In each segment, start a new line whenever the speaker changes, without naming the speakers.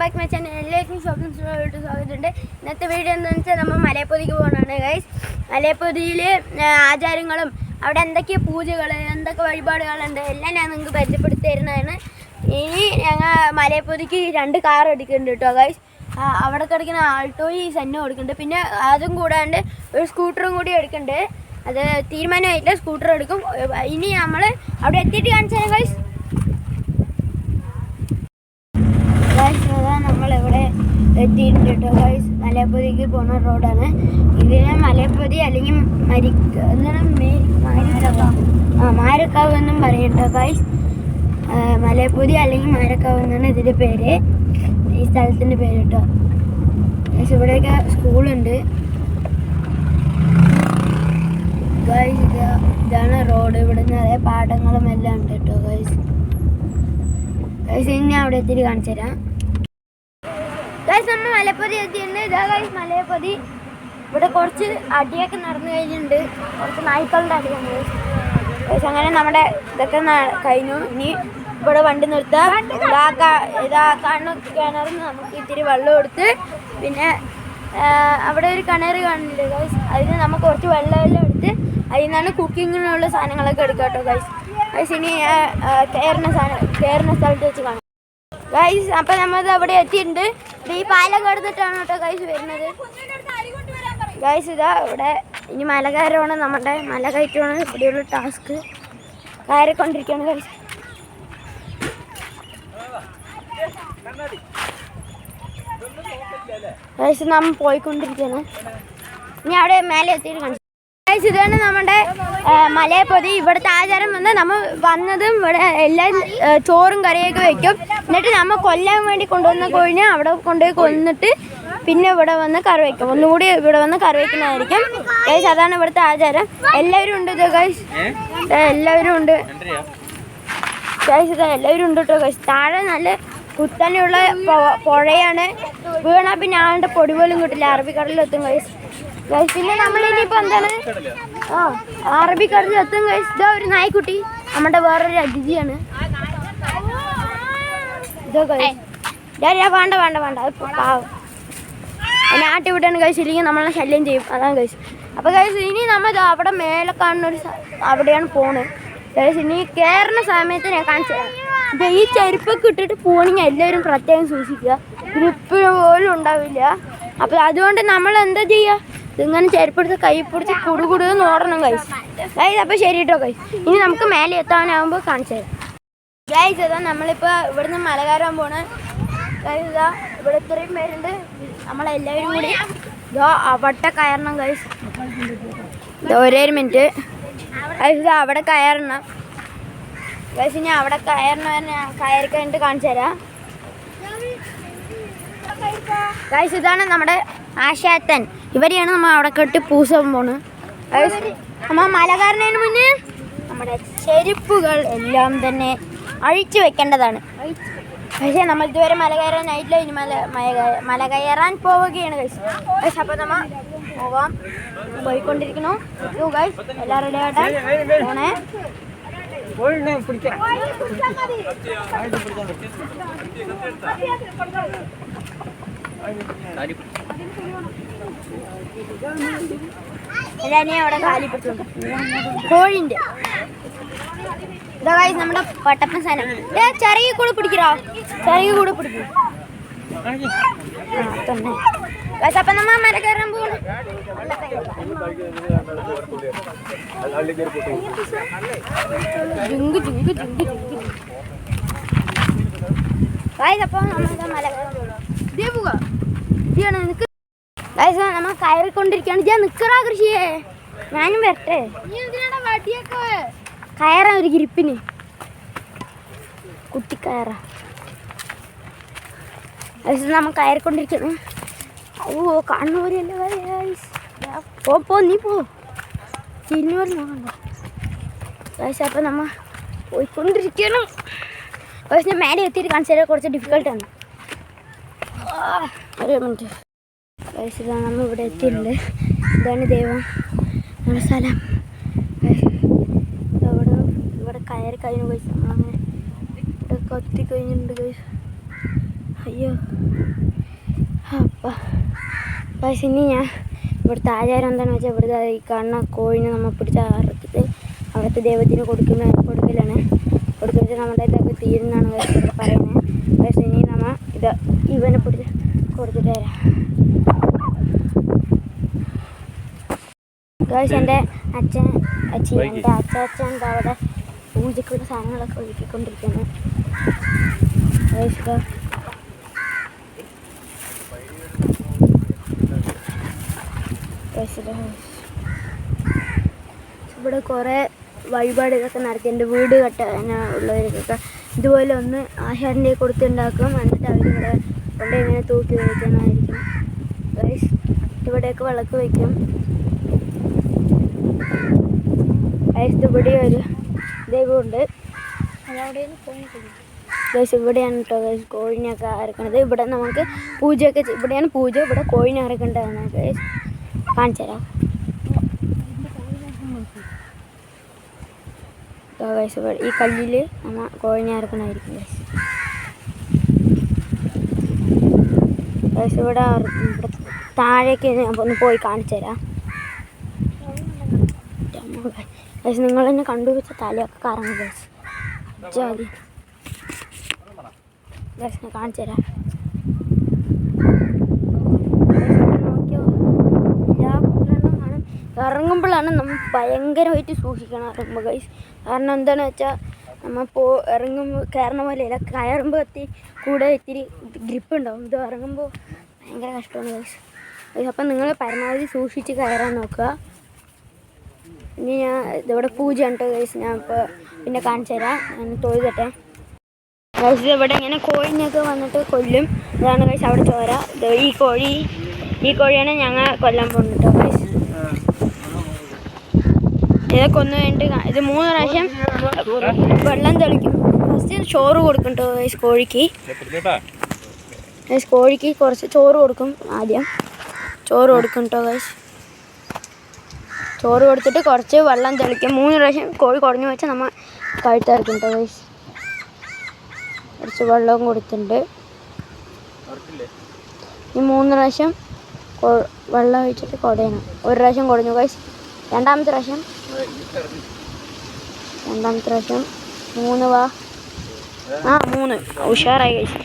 Back my channel. എല്ലാവർക്കും shopping സ്റ്റോറിലോട്ട് സ്വാഗതമുണ്ട്. ഇന്നത്തെ video എന്താണെന്ന് വെച്ചാൽ നമ്മൾ മലയപ്പൊതിക്ക് പോകുന്നതാണ് ഗൈസ്. മലയപ്പൊതിയിൽ ആചാരങ്ങളും അവിടെ എന്തൊക്കെ പൂജകൾ, എന്തൊക്കെ വഴിപാടുകളുണ്ട് എല്ലാം ഞാൻ നിങ്ങൾക്ക് പരിചയപ്പെടുത്തി തരുന്നതാണ്. ഇനി ഞങ്ങൾ മലയപ്പൊതിക്ക് 2 കാർ എടുക്കുന്നുണ്ട് കേട്ടോ ഗൈസ്. അവിടെ കിടക്കുന്ന ആൾട്ടോയും സെന്നും എടുക്കുന്നുണ്ട്. പിന്നെ അതും കൂടാണ്ട് ഒരു സ്കൂട്ടറും കൂടി എടുക്കുന്നുണ്ട്. അത് തീരുമാനമായിട്ടില്ല, സ്കൂട്ടർ എടുക്കും. ഇനി നമ്മൾ അവിടെ എത്തിയിട്ട് കാണിച്ചാൽ ഗൈസ്. നമ്മളിവിടെ എത്തിയിട്ടുണ്ട് കേട്ടോ ഗൈസ്. മലയപ്പൊതിക്ക് പോകുന്ന റോഡാണ്. ഇതിനെ മലയപ്പൊതി അല്ലെങ്കിൽ മാരക്കാവ് എന്നും പറയും കേട്ടോ ഗൈസ്. മലയപ്പൊതി അല്ലെങ്കിൽ മാരക്കാവ് എന്നാണ് ഇതിൻ്റെ പേര്, ഈ സ്ഥലത്തിൻ്റെ പേര് കേട്ടോ ഗൈസ്. ഇവിടെയൊക്കെ സ്കൂളുണ്ട് ഗൈസ്. ഇതാണ് റോഡ്. ഇവിടെ നിറയെ പാടങ്ങളും എല്ലാം ഉണ്ട് കേട്ടോ ഗൈസ്. ഗൈസ് ഇനി അവിടെ എത്തിയിട്ട് കാണിച്ചു തരാം ഗൈസ്. നമ്മൾ മലയപ്പൊതി എത്തിയിട്ടുണ്ട്. ഇതാ ഗൈസ് മലയപ്പൊതി. ഇവിടെ കുറച്ച് അടിയൊക്കെ നടന്നു കഴിഞ്ഞിട്ടുണ്ട്, കുറച്ച് നായ്ക്കളുടെ അടിയാണ് ഗൈസ്. അങ്ങനെ നമ്മുടെ ഇതൊക്കെ കഴിഞ്ഞു. ഇനി ഇവിടെ വണ്ടി നിർത്താം. ഇതാ കാണുന്ന കിണറിൽ നമുക്ക് ഇത്തിരി വെള്ളം എടുത്ത്, പിന്നെ അവിടെ ഒരു കിണർ കാണുന്നുണ്ട് ഗൈസ്. അതിന് നമുക്ക് കുറച്ച് വെള്ളമെല്ലാം എടുത്ത് അതിൽ നിന്നാണ് കുക്കിങ്ങിനുള്ള സാധനങ്ങളൊക്കെ എടുക്കാം കേട്ടോ ഗൈസ്. ഗൈസ് ഇനി കയറുന്ന സ്ഥലത്ത് വെച്ച് കാണാം ഗൈസ്. അപ്പം നമ്മൾ അവിടെ എത്തിയിട്ടുണ്ട്. ഈ പാലം കടന്നിട്ടാണ് കേട്ടോ ഗൈസ് വരുന്നത് ഗൈസ്. ഇതാ ഇവിടെ ഇനി മല കയറമാണ്, നമ്മുടെ മല കയറ്റമാണ് ഇവിടെയുള്ള ടാസ്ക്. കയറിക്കൊണ്ടിരിക്കുകയാണ് ഗൈസ്. ഗൈസ് നമ്മൾ പോയിക്കൊണ്ടിരിക്കുകയാണ്. ഇനി അവിടെ മേലെ എത്തിയിട്ട് കാണിച്ചു ഗൈസ്. ഇതാണ് നമ്മുടെ മലയപ്പൊതി. ഇവിടുത്തെ ആചാരം വന്ന് നമ്മൾ വന്നതും ഇവിടെ എല്ലാം ചോറും കറിയൊക്കെ വെക്കും. എന്നിട്ട് നമ്മൾ കൊല്ലാൻ വേണ്ടി കൊണ്ടുവന്ന കോഴിനെ അവിടെ കൊണ്ടുപോയി കൊന്നിട്ട് പിന്നെ ഇവിടെ വന്ന് കറി വയ്ക്കും. ഒന്നുകൂടി ഇവിടെ വന്ന് കറി വയ്ക്കുന്നതായിരിക്കും ഗൈസ്. അതാണ് ഇവിടുത്തെ ആചാരം. എല്ലാവരും ഉണ്ട് ഇത് ഗൈസ്. എല്ലാവരും ഉണ്ട് ഗൈസ്. ഇത് എല്ലാവരും ഉണ്ട് കേട്ടോ ഗൈസ്. താഴെ നല്ല കുത്തനെയുള്ള പുഴയാണ്. വീണാൽ പിന്നെ ആളുടെ പൊടി പോലും കിട്ടില്ല. അറബിക്കടലിലെത്തും ഗൈസ്. ഗൈസ് പിന്നെ നമ്മളിനിയിപ്പോൾ എന്താണ് അറബിക്കടലിലെത്തും ഗൈസ്. ഇതാ ഒരു നായ്ക്കുട്ടി, നമ്മുടെ വേറൊരു അതിഥിയാണ് ഇതോ ഗൈസ്. വേണ്ട വേണ്ട വേണ്ട പാവം നാട്ടി വിട്ടാണ് ഗൈസ്. ഇല്ലെങ്കിൽ നമ്മളെ ശല്യം ചെയ്യും, അതാണ് ഗൈസ്. അപ്പോൾ ഗൈസ് ഇനി നമ്മൾ അവിടെ മേലെ കാണുന്ന അവിടെയാണ് പോണത് ഗൈസ്. ഇനി കയറുന്ന സമയത്ത് ഞാൻ കാണിച്ചു തരാം. ഈ ചെരുപ്പൊക്കെ ഇട്ടിട്ട് പോകണമെങ്കിൽ എല്ലാവരും പ്രത്യേകം സൂക്ഷിക്കുക. ഗ്രിപ്പ് പോലും ഉണ്ടാവില്ല. അപ്പോൾ അതുകൊണ്ട് നമ്മൾ എന്താ ചെയ്യുക, ഇങ്ങനെ ചെരുപ്പെടുത്ത് കൈ പിടിച്ച് കുടുകുടുന്ന് ഓടണം ഗൈസ്. ഗൈസ് അപ്പോൾ ശരി കേട്ടോ ഗൈസ്. ഇനി നമുക്ക് മേലെ എത്താനാകുമ്പോൾ കാണിച്ചു തരാം ഗൈസ്. ഇതാ നമ്മളിപ്പോൾ ഇവിടുന്ന് മല കയറാൻ പോണ് ഗൈസ്. ഇതാ ഇവിടെ ഇത്രയും പേരുണ്ട്. നമ്മളെല്ലാവരും കൂടി ഇതാ അവിടെ കയറണം ഗൈസ്. ഒരേ ഒരു മിനിറ്റ് ഗൈസ്. ഇതാ അവിടെ കയറണം ഗൈസ്. ഇനി അവിടെ കയറണം, കയറി കഴിഞ്ഞിട്ട് കാണിച്ചു തരാം ഗൈസ്. ഇതാണ് നമ്മുടെ ആശാത്തൻ. ഇവരെയാണ് നമ്മൾ അവിടെ കെട്ടി പൂസാൻ പോണ് ഗൈസ്. നമ്മൾ മല കയറുന്നതിന് മുന്നേ നമ്മുടെ ചെരുപ്പുകൾ എല്ലാം തന്നെ അഴിച്ചു വെക്കേണ്ടതാണ്. പക്ഷേ നമ്മൾ ഇതുവരെ മല കയറാനായിട്ടില്ല. ഇനി മല കയറാൻ പോവുകയാണ് ഗൈസ്. ഗൈസ് അപ്പോൾ നമ്മൾ പോയിക്കൊണ്ടിരിക്കണു ഗൈസ്. എല്ലാം റെഡി ആകട്ടെ. പോണേ എല്ലാവരെയും അവിടെ കാലിപ്പെട്ടുണ്ട് കോഴിൻ്റെ. ഇതാ ഗൈസ് നമ്മുടെ പട്ടപ്പൻ സാധനം. ചെറിയ കൂടെ പിടിക്കോ, ചെറിയ കൂടെ പിടിക്കും തന്നെ ഗൈസ്. അപ്പം നമ്മൾ മല കയറാൻ പോകും ഗൈസ്. അപ്പോൾ നമ്മൾ മല കയറാൻ പോകുക നിനക്ക് ഗൈസ്. നമ്മൾ കയറിക്കൊണ്ടിരിക്കുകയാണ്. ഞാൻ നിൽക്കറാ കൃഷിയെ, ഞാനും വരട്ടെ. കയറാൻ ഒരു ഗ്രിപ്പിന് കുട്ടിക്കയറാ ഗൈസ്. നമ്മൾ കയറിക്കൊണ്ടിരിക്കുന്നു. ഓ കണ്ണൂരല്ലേ ഗൈസ്. പോ നീ പോ, തിരിഞ്ഞൂർ നോക്കണ്ട ഗൈസ്. അപ്പം നമ്മൾ പോയിക്കൊണ്ടിരിക്കണം ഗൈസ്. ഞാൻ മേലെ എത്തിയിട്ട് കാണിച്ചു തരാൻ കുറച്ച് ഡിഫിക്കൽട്ടാണ്. ഒരു മിനിറ്റ് ഗൈസ്. ഇതാണ് നമ്മൾ ഇവിടെ എത്തിയിട്ടുണ്ട്. ഇതാണ് ദൈവം നമ്മുടെ സ്ഥലം. ഇവിടെ കയറി കഴിഞ്ഞു ഗൈസ്. നമ്മളങ്ങനെ ഇവിടെ കത്തി കഴിഞ്ഞിട്ടുണ്ട് ഗൈസ്. അയ്യോ അപ്പം പക്ഷേ ഇനി ഞാൻ ഇവിടുത്തെ ആചാരം എന്താണെന്ന് വെച്ചാൽ ഇവിടുത്തെ ഈ കാണുന്ന കോഴിനെ നമ്മൾ പിടിച്ച് അറുത്തിട്ട് അവിടുത്തെ ദൈവത്തിന് കൊടുക്കലാണ് കൊടുക്കുന്നത് നമ്മുടെ ഇതൊക്കെ തീരുന്നാണ് പറയുന്നത്. പക്ഷേ ഇനി നമ്മൾ ഇത് ഇവനെ പിടിച്ച് കൊടുത്തിട്ട് തരാം. ഗൈസ് എൻ്റെ അച്ഛൻ എൻ്റെ അച്ചാച്ചൻ അവിടെ പൂജക്കുള്ള സാധനങ്ങളൊക്കെ ഒരുക്കിക്കൊണ്ടിരിക്കുന്നു. ഗൈസ് ഇവിടെ കുറേ വഴിപാടുകളൊക്കെ നടത്തി എൻ്റെ വീട് ഉള്ളവർക്കൊക്കെ ഇതുപോലെ ഒന്ന് ആശാരിൻ്റെ കൊടുത്തുണ്ടാക്കും. എന്നിട്ട് അവരിവിടെ കൊണ്ട് ഇങ്ങനെ തൂക്കി വയ്ക്കുന്നതായിരിക്കും. ഗൈസ് ഇവിടെയൊക്കെ വിളക്ക് വയ്ക്കും. ഗൈസ് ഇവിടെ ഒരു ദൈവമുണ്ട്. ഗൈസ് ഇവിടെയാണ് കേട്ടോ ഗൈസ് കോഴിനെയൊക്കെ അറക്കണത്. ഇവിടെ നമുക്ക് പൂജയൊക്കെ ഇവിടെയാണ് പൂജ. ഇവിടെ കോഴിനെ അറക്കേണ്ടതാണ് ഗൈസ്. കാണിച്ചു തരാം. ഗൈസ് ഇവിടെ ഈ കല്ലിൽ നമ്മൾ കോഴിനെ അറക്കണമായിരിക്കും ഗൈസ്. ഗൈസ് ഇവിടെ താഴേക്ക് ഒന്ന് പോയി കാണിച്ചു തരാം. ഗൈസ് നിങ്ങൾ തന്നെ കണ്ടുപിടിച്ച തലയൊക്കെ കറങ്ങും ഗൈസ്. ജാതി ഗൈസ് ഞാൻ കാണിച്ചു തരാം. ഇറങ്ങുമ്പോഴാണ് നമ്മൾ ഭയങ്കരമായിട്ട് സൂക്ഷിക്കണം ഇറങ്ങുമ്പോൾ ഗൈസ്. കാരണം എന്താണെന്ന് വെച്ചാൽ നമ്മൾ ഇറങ്ങുമ്പോൾ കയറണ പോലെയല്ല, കയറുമ്പോൾ കൂടെ ഇത്തിരി ഗ്രിപ്പ് ഉണ്ടാവും. ഇത് ഇറങ്ങുമ്പോൾ ഭയങ്കര കഷ്ടമാണ് ഗൈസ്. അപ്പം നിങ്ങൾ പരമാവധി സൂക്ഷിച്ച് കയറാൻ നോക്കുക. ഇനി ഞാൻ ഇതിവിടെ പൂജ ഉണ്ട് ഗൈസ്. ഞാൻ ഇപ്പോൾ പിന്നെ കാണിച്ചു തരാം. ഞാൻ തൊഴുതട്ടെ ഗൈസ്. ഇവിടെ ഇങ്ങനെ കോഴിനെയൊക്കെ വന്നിട്ട് കൊല്ലും. ഇതാണ് ഗൈസ് അവിടെ ചോര. ഈ കോഴിയാണ് ഞങ്ങൾ കൊല്ലാൻ പോകുന്നത് കേട്ടോ ഗൈസ്. ഇതൊക്കെ ഒന്ന് വേണ്ടി ഇത് 3 പ്രാവശ്യം വെള്ളം തെളിക്കും. ഫസ്റ്റ് ചോറ് കൊടുക്കും കേട്ടോ ഗൈസ് കോഴിക്ക്. കോഴിക്ക് കുറച്ച് ചോറ് കൊടുക്കും. ആദ്യം ചോറ് കൊടുക്കും കേട്ടോ ഗൈസ്. ചോറ് കൊടുത്തിട്ട് കുറച്ച് വെള്ളം തെളിക്കും. 3 പ്രാവശ്യം കോഴി കുടഞ്ഞു വെച്ചാൽ നമ്മൾ കഴുത്തിറക്കും കേട്ടോ ഗൈസ്. കുറച്ച് വെള്ളവും കൊടുത്തിട്ടുണ്ട്. ഈ 3 പ്രാവശ്യം വെള്ളം ഒഴിച്ചിട്ട് കുടയണം. 1 പ്രാവശ്യം കുടഞ്ഞു ഗൈസ്. രണ്ടാമത്തെ പ്രാവശ്യം 3 3 ഉഷാറായി ഗൈസ്.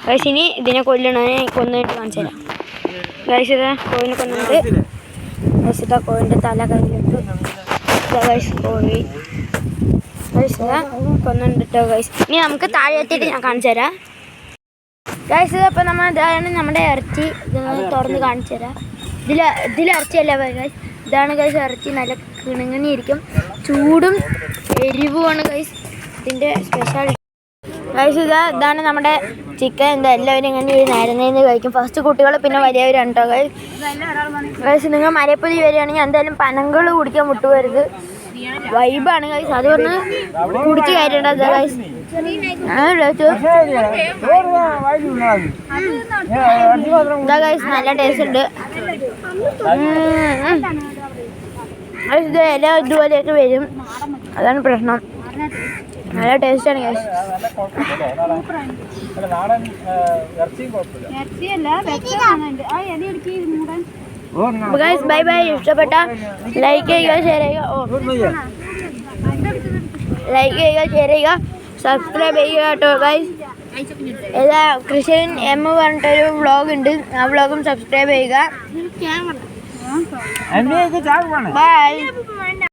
ഗൈസ് ഇനി ഇതിനെ കൊല്ലണേ കൊന്നിട്ട് കാണിച്ചു തരാം ഗൈസ്. ഇതാ കോഴിനെ കൊന്നിട്ട് ഗൈസ്. ഇതാ കോഴിൻ്റെ തല കയ്യിലിട്ടു. ഗൈസ് കോഴി ഗൈസ് ഇതാ കൊന്നിട്ടോ ഗൈസ്. ഇനി നമുക്ക് താഴെ എത്തിയിട്ട് ഞാൻ കാണിച്ചു തരാം ഗൈസ്. ഇതപ്പോൾ ഇതാണ് നമ്മുടെ ഇറച്ചി. ഇതൊന്ന് തുറന്ന് കാണിച്ചു തരാം. ഇതിൽ ഇറച്ചിയല്ല ഗൈസ്. ഇതാണ് ഗൈസ് ഇറച്ചി. നല്ല കിണുങ്ങിയിരിക്കും. ചൂടും എരിവുമാണ് ഗൈസ് ഇതിൻ്റെ സ്പെഷ്യാലിറ്റി ഗൈസ്. ഇതാണ് നമ്മുടെ ചിക്കൻ. എല്ലാവരും ഇങ്ങനെ നേരം കഴിക്കും. ഫസ്റ്റ് കുട്ടികൾ പിന്നെ വലിയവരുണ്ടോ ഗൈസ്. ഗൈസ് നിങ്ങൾ മലപ്പുഴ വരികയാണെങ്കിൽ എന്തായാലും പനങ്ങൾ കുടിക്കാൻ വിട്ടുപോരുത്. വൈബാണ് ഗൈസ്. അത് പറഞ്ഞ് കുടിച്ച് കയറ്റേണ്ടത് ഗൈസ്. ഇതാ ഗൈസ് നല്ല ടേസ്റ്റ് ഉണ്ട്. ഇത് എല്ലാം ഇതുപോലെയൊക്കെ വരും. അതാണ് പ്രശ്നം. നല്ല ടേസ്റ്റാണ് ഗൈസ്. Bye bye. ഇഷ്ടപ്പെട്ട ലൈക്ക് ചെയ്യുക, ഷെയർ ചെയ്യുക, സബ്സ്ക്രൈബ് ചെയ്യുക കേട്ടോ ഗൈസ്. ഏതാ കൃഷ്ണൻ എം പറഞ്ഞിട്ടൊരു വ്ളോഗ് ഉണ്ട്. ആ വ്ളോഗും സബ്സ്ക്രൈബ് ചെയ്യുക. ബൈ.